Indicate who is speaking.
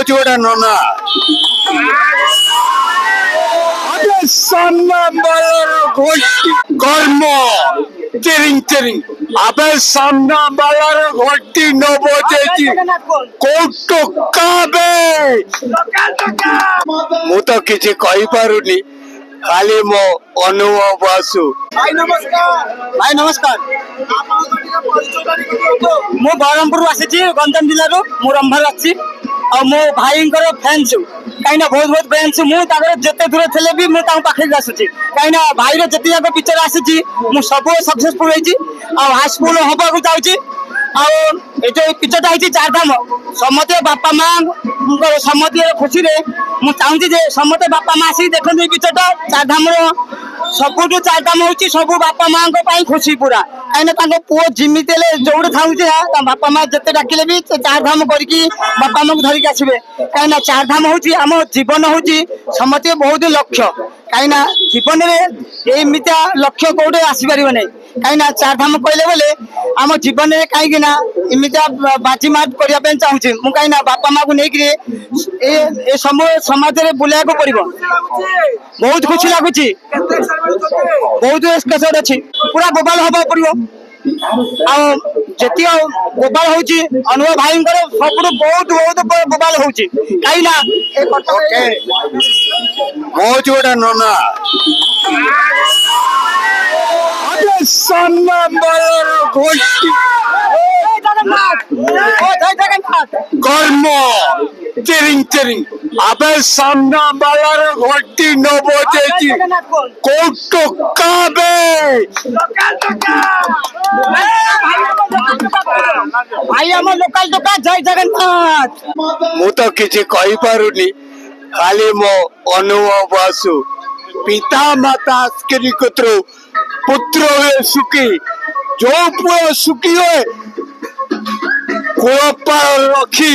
Speaker 1: जोड़ा नोना कर्म Charing Charing अबे सामना बालार घोटी न बजेची कोटो काबे मु तो किछि कहि पारुनी खाली मो अनुभव आसु।
Speaker 2: भाई नमस्कार मु बरहमपुर आसी गंजाम जिल्ला मु रंभार आसी और मो भाई फैन छु कहीं बहुत बहुत फैन छु मु जिते दूर थे भी मुझे पाखे आसूँ कहीं भाई जिते जाक पिक्चर आसी सब सक्सेसफुल हाईस्कुल हवा चाहूँगी जो पिक्चर आई चार धाम समते बापा माँ समति खुशी मुझे चाहूँगी समते बापा माँ आसिक देखते पिक्चर चार धाम सबुठ चार धाम हूँ सब बापा माँ खुशी पूरा कहीं पुओ जिमी जो था बापा माँ जिते डाकिले भी चार धाम करके बापा माँ को धरिक आसवे कहीं चार धाम हूँ आम जीवन हूँ समस्त बहुत लक्ष्य कहीं जीवन में एमती लक्ष्य कौटे आसपार ना कहीं चार धाम कहले बोले आम जीवन में कहीं इमितिया बाजी मार्च करने चाहूँगी मुझे कहीं बापा माँ को लेकिन समय समाज में बुलाया पड़ो बहुत खुशी लगुच बहुत स्पेशल अच्छी पूरा बोबाल हवा पड़ो आती बोबाल हो अनुभव भाई सब बहुत बहुत बोबाल हो कहीं
Speaker 1: मो जोड़ा नोना कर्म चेरिंग चेरिंग अबे सामना बालार घोटी न बजेची कोटो काबे
Speaker 2: भाई आम लोकल दुकान जय जगन्नाथ
Speaker 1: मु तो किछि कहि पारुनी खाली मो अनुभव आसु। पिता माता स्त्री कुत्र पुत्र हुए सुखी जो पुओ सुखी हुए कुआ पर रखी